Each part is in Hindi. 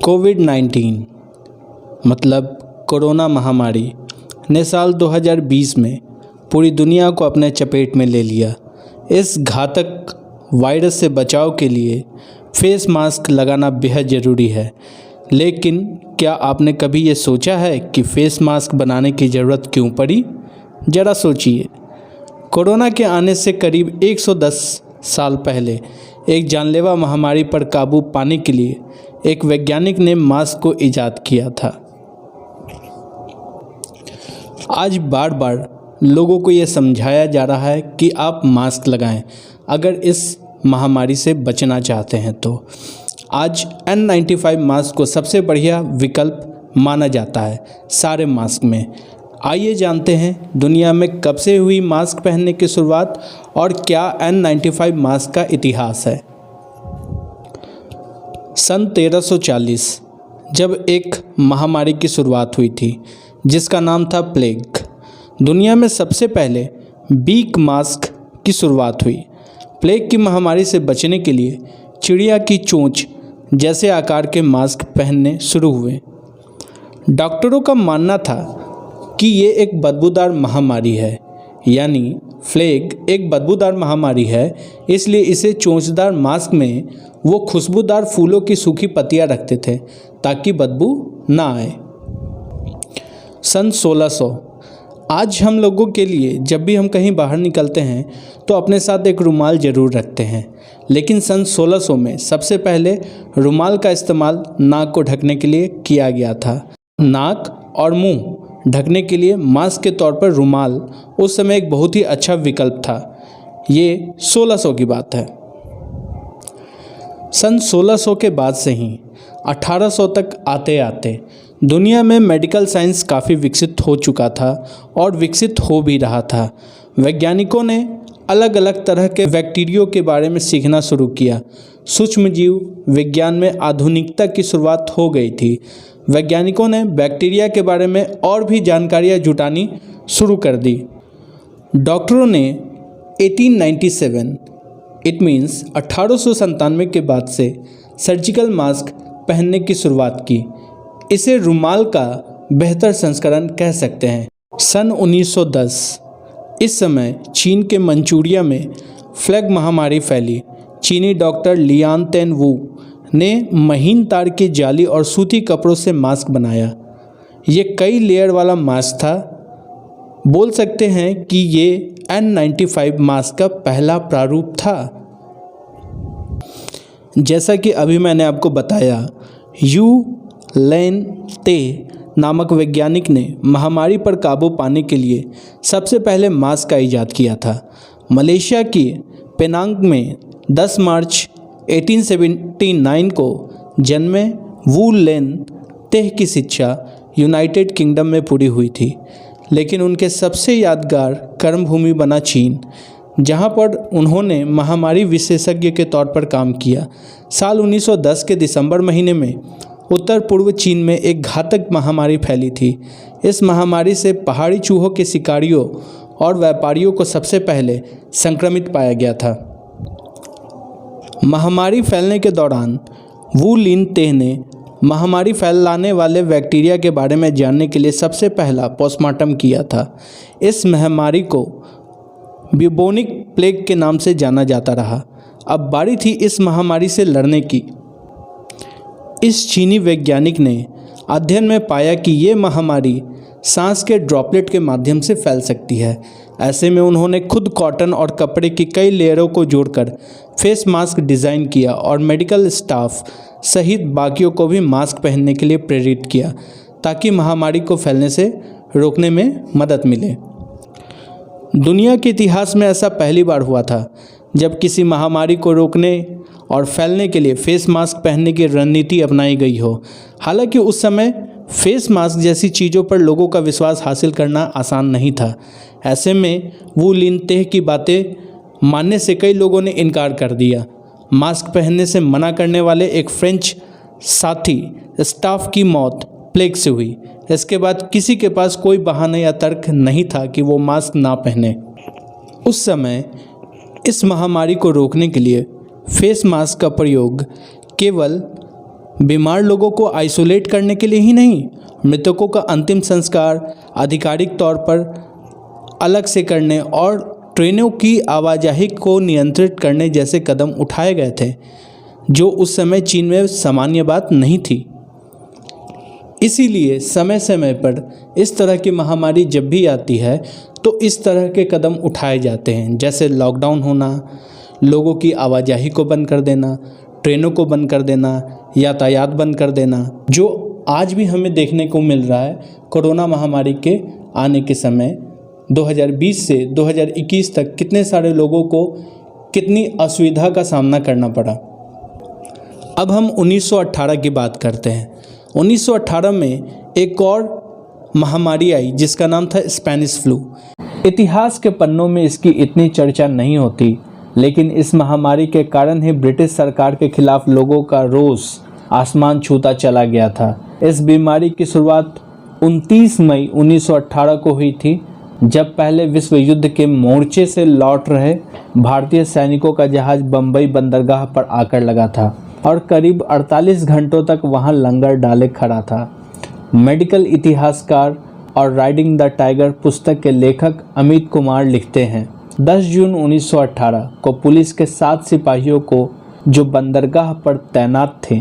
कोविड-19 मतलब कोरोना महामारी ने साल 2020 में पूरी दुनिया को अपने चपेट में ले लिया। इस घातक वायरस से बचाव के लिए फेस मास्क लगाना बेहद ज़रूरी है। लेकिन क्या आपने कभी ये सोचा है कि फेस मास्क बनाने की ज़रूरत क्यों पड़ी? ज़रा सोचिए। कोरोना के आने से करीब 110 साल पहले एक जानलेवा महामारी पर काबू पाने के लिए एक वैज्ञानिक ने मास्क को ईजाद किया था। आज बार बार लोगों को ये समझाया जा रहा है कि आप मास्क लगाएं अगर इस महामारी से बचना चाहते हैं तो। आज N95 मास्क को सबसे बढ़िया विकल्प माना जाता है सारे मास्क में। आइए जानते हैं दुनिया में कब से हुई मास्क पहनने की शुरुआत और क्या N95 मास्क का इतिहास है। सन 1340 जब एक महामारी की शुरुआत हुई थी जिसका नाम था प्लेग। दुनिया में सबसे पहले बीक मास्क की शुरुआत हुई। प्लेग की महामारी से बचने के लिए चिड़िया की चोंच जैसे आकार के मास्क पहनने शुरू हुए। डॉक्टरों का मानना था कि ये एक बदबूदार महामारी है, यानी प्लेग एक बदबूदार महामारी है, इसलिए इसे चोंचदार मास्क में वो खुशबूदार फूलों की सूखी पत्तियां रखते थे ताकि बदबू ना आए। सन 1600 आज हम लोगों के लिए जब भी हम कहीं बाहर निकलते हैं तो अपने साथ एक रुमाल ज़रूर रखते हैं, लेकिन सन 1600 में सबसे पहले रुमाल का इस्तेमाल नाक को ढकने के लिए किया गया था। नाक और मुंह ढकने के लिए मास्क के तौर पर रुमाल उस समय एक बहुत ही अच्छा विकल्प था। ये 1600 की बात है। सन 1600 के बाद से ही 1800 तक आते आते दुनिया में मेडिकल साइंस काफ़ी विकसित हो चुका था और विकसित हो भी रहा था। वैज्ञानिकों ने अलग अलग तरह के बैक्टीरिया के बारे में सीखना शुरू किया। सूक्ष्मजीव विज्ञान में आधुनिकता की शुरुआत हो गई थी। वैज्ञानिकों ने बैक्टीरिया के बारे में और भी जानकारियाँ जुटानी शुरू कर दी। डॉक्टरों ने 1897 इट मीन्स 1897 के बाद से सर्जिकल मास्क पहनने की शुरुआत की। इसे रुमाल का बेहतर संस्करण कह सकते हैं। सन 1910 इस समय चीन के मंचूरिया में प्लेग महामारी फैली। चीनी डॉक्टर लियान तेन वू ने महीन तार की जाली और सूती कपड़ों से मास्क बनाया। ये कई लेयर वाला मास्क था। बोल सकते हैं कि ये N95 मास्क का पहला प्रारूप था। जैसा कि अभी मैंने आपको बताया, यू लेन ते नामक वैज्ञानिक ने महामारी पर काबू पाने के लिए सबसे पहले मास्क का इजाद किया था। मलेशिया की पेनांग में 10 मार्च 1879 को जन्मे वू लेन तेह की शिक्षा यूनाइटेड किंगडम में पूरी हुई थी, लेकिन उनके सबसे यादगार कर्मभूमि बना चीन, जहां पर उन्होंने महामारी विशेषज्ञ के तौर पर काम किया। साल 1910 के दिसंबर महीने में उत्तर पूर्व चीन में एक घातक महामारी फैली थी। इस महामारी से पहाड़ी चूहों के शिकारियों और व्यापारियों को सबसे पहले संक्रमित पाया गया था। महामारी फैलने के दौरान वू लिन तेह ने महामारी फैलाने वाले बैक्टीरिया के बारे में जानने के लिए सबसे पहला पोस्टमार्टम किया था। इस महामारी को ब्यूबोनिक प्लेग के नाम से जाना जाता रहा। अब बारी थी इस महामारी से लड़ने की। इस चीनी वैज्ञानिक ने अध्ययन में पाया कि ये महामारी सांस के ड्रॉपलेट के माध्यम से फैल सकती है। ऐसे में उन्होंने खुद कॉटन और कपड़े की कई लेयरों को जोड़कर फेस मास्क डिज़ाइन किया और मेडिकल स्टाफ सहित बाकियों को भी मास्क पहनने के लिए प्रेरित किया ताकि महामारी को फैलने से रोकने में मदद मिले। दुनिया के इतिहास में ऐसा पहली बार हुआ था जब किसी महामारी को रोकने और फैलने के लिए फेस मास्क पहनने की रणनीति अपनाई गई हो। हालांकि उस समय फेस मास्क जैसी चीज़ों पर लोगों का विश्वास हासिल करना आसान नहीं था। ऐसे में वू लिन तेह की बातें मानने से कई लोगों ने इनकार कर दिया। मास्क पहनने से मना करने वाले एक फ्रेंच साथी स्टाफ की मौत प्लेग से हुई। इसके बाद किसी के पास कोई बहाना या तर्क नहीं था कि वो मास्क ना पहने। उस समय इस महामारी को रोकने के लिए फेस मास्क का प्रयोग केवल बीमार लोगों को आइसोलेट करने के लिए ही नहीं, मृतकों का अंतिम संस्कार आधिकारिक तौर पर अलग से करने और ट्रेनों की आवाजाही को नियंत्रित करने जैसे कदम उठाए गए थे, जो उस समय चीन में सामान्य बात नहीं थी। इसीलिए समय समय पर इस तरह की महामारी जब भी आती है तो इस तरह के कदम उठाए जाते हैं, जैसे लॉकडाउन होना, लोगों की आवाजाही को बंद कर देना, ट्रेनों को बंद कर देना, यातायात बंद कर देना, जो आज भी हमें देखने को मिल रहा है। कोरोना महामारी के आने के समय 2020 से 2021 तक कितने सारे लोगों को कितनी असुविधा का सामना करना पड़ा। अब हम 1918 की बात करते हैं। 1918 में एक और महामारी आई जिसका नाम था स्पेनिश फ्लू। इतिहास के पन्नों में इसकी इतनी चर्चा नहीं होती, लेकिन इस महामारी के कारण ही ब्रिटिश सरकार के खिलाफ लोगों का रोष आसमान छूता चला गया था। इस बीमारी की शुरुआत 29 मई 1918 को हुई थी, जब पहले विश्व युद्ध के मोर्चे से लौट रहे भारतीय सैनिकों का जहाज बम्बई बंदरगाह पर आकर लगा था और करीब 48 घंटों तक वहां लंगर डाले खड़ा था। मेडिकल इतिहासकार और राइडिंग द टाइगर पुस्तक के लेखक अमित कुमार लिखते हैं, 10 जून 1918 को पुलिस के 7 सिपाहियों को जो बंदरगाह पर तैनात थे,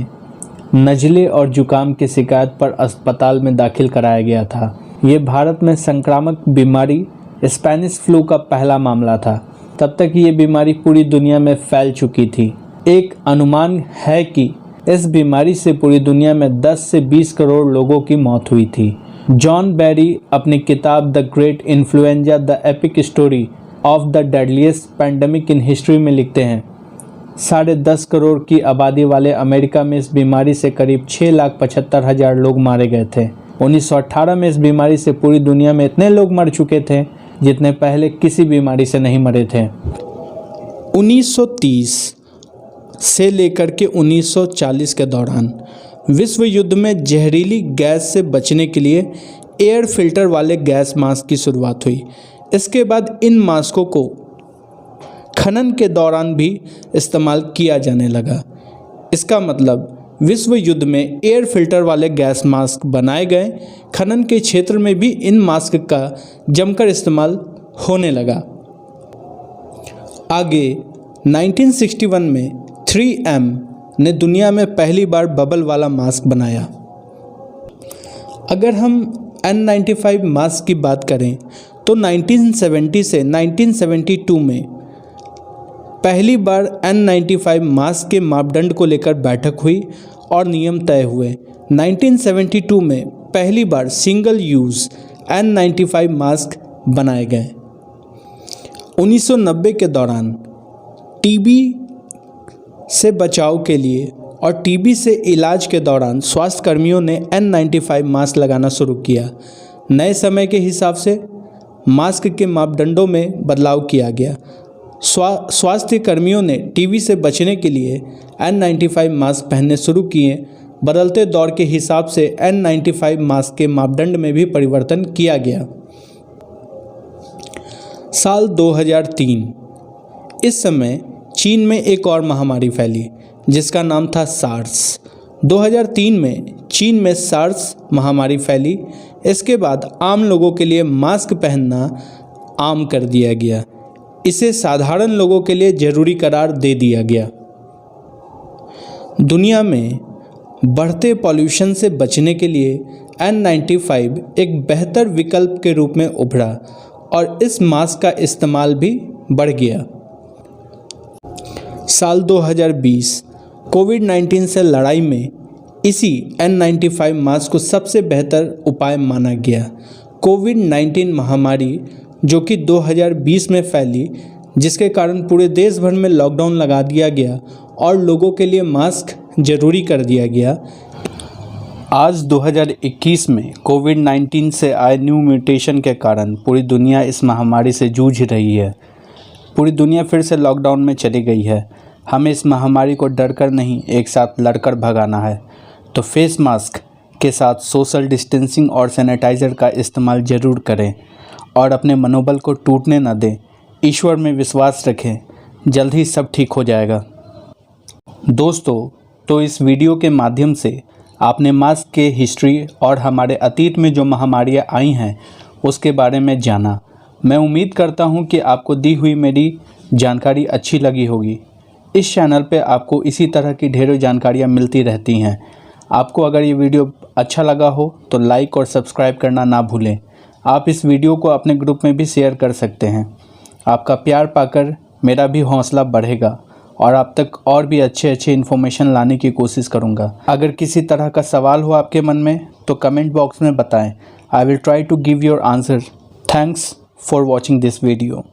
नज़ले और जुकाम की शिकायत पर अस्पताल में दाखिल कराया गया था। ये भारत में संक्रामक बीमारी स्पेनिश फ्लू का पहला मामला था। तब तक ये बीमारी पूरी दुनिया में फैल चुकी थी। एक अनुमान है कि इस बीमारी से पूरी दुनिया में 10 से 20 करोड़ लोगों की मौत हुई थी। जॉन बेरी अपनी किताब the great influenza the epic story of the deadliest pandemic in history में लिखते हैं, 10.5 करोड़ की आबादी वाले अमेरिका में इस बीमारी से करीब 6,75,000 लोग मारे गए थे। 1918 में इस बीमारी से पूरी दुनिया में इतने लोग मर चुके थे जितने पहले किसी बीमारी से नहीं मरे थे। 1930 से लेकर के 1940 के दौरान विश्व युद्ध में जहरीली गैस से बचने के लिए एयर फिल्टर वाले गैस मास्क की शुरुआत हुई। इसके बाद इन मास्कों को खनन के दौरान भी इस्तेमाल किया जाने लगा। इसका मतलब विश्व युद्ध में एयर फिल्टर वाले गैस मास्क बनाए गए। खनन के क्षेत्र में भी इन मास्क का जमकर इस्तेमाल होने लगा। आगे 1961 में 3M ने दुनिया में पहली बार बबल वाला मास्क बनाया। अगर हम N95 मास्क की बात करें तो 1970 से 1972 में पहली बार N95 मास्क के मापदंड को लेकर बैठक हुई और नियम तय हुए। 1972 में पहली बार सिंगल यूज़ N95 मास्क बनाए गए। 1990 के दौरान टीबी से बचाव के लिए और टीबी से इलाज के दौरान स्वास्थ्य कर्मियों ने N95 मास्क लगाना शुरू किया। नए समय के हिसाब से मास्क के मापदंडों में बदलाव किया गया। स्वास्थ्य कर्मियों ने टीबी से बचने के लिए N95 मास्क पहनने शुरू किए। बदलते दौर के हिसाब से N95 मास्क के मापदंड में भी परिवर्तन किया गया। साल 2003, इस समय चीन में एक और महामारी फैली जिसका नाम था सार्स। 2003 में चीन में सार्स महामारी फैली। इसके बाद आम लोगों के लिए मास्क पहनना आम कर दिया गया। इसे साधारण लोगों के लिए जरूरी करार दे दिया गया। दुनिया में बढ़ते पॉल्यूशन से बचने के लिए N95 एक बेहतर विकल्प के रूप में उभरा और इस मास्क का इस्तेमाल भी बढ़ गया। साल 2020 कोविड-19 से लड़ाई में इसी N95 मास्क को सबसे बेहतर उपाय माना गया। कोविड-19 महामारी जो कि 2020 में फैली, जिसके कारण पूरे देश भर में लॉकडाउन लगा दिया गया और लोगों के लिए मास्क जरूरी कर दिया गया। आज 2021 में कोविड-19 से आए न्यू म्यूटेशन के कारण पूरी दुनिया इस महामारी से जूझ रही है। पूरी दुनिया फिर से लॉकडाउन में चली गई है। हमें इस महामारी को डर कर नहीं, एक साथ लड़कर भगाना है। तो फेस मास्क के साथ सोशल डिस्टेंसिंग और सैनिटाइज़र का इस्तेमाल ज़रूर करें और अपने मनोबल को टूटने न दें। ईश्वर में विश्वास रखें, जल्द ही सब ठीक हो जाएगा। दोस्तों, तो इस वीडियो के माध्यम से आपने मास्क के हिस्ट्री और हमारे अतीत में जो महामारियां आई हैं उसके बारे में जाना। मैं उम्मीद करता हूं कि आपको दी हुई मेरी जानकारी अच्छी लगी होगी। इस चैनल पे आपको इसी तरह की ढेरों जानकारियां मिलती रहती हैं। आपको अगर ये वीडियो अच्छा लगा हो तो लाइक और सब्सक्राइब करना ना भूलें। आप इस वीडियो को अपने ग्रुप में भी शेयर कर सकते हैं। आपका प्यार पाकर मेरा भी हौसला बढ़ेगा और आप तक और भी अच्छे इन्फॉर्मेशन लाने की कोशिश करूंगा। अगर किसी तरह का सवाल हो आपके मन में तो कमेंट बॉक्स में बताएं। I will try to give your answer. Thanks for watching this video.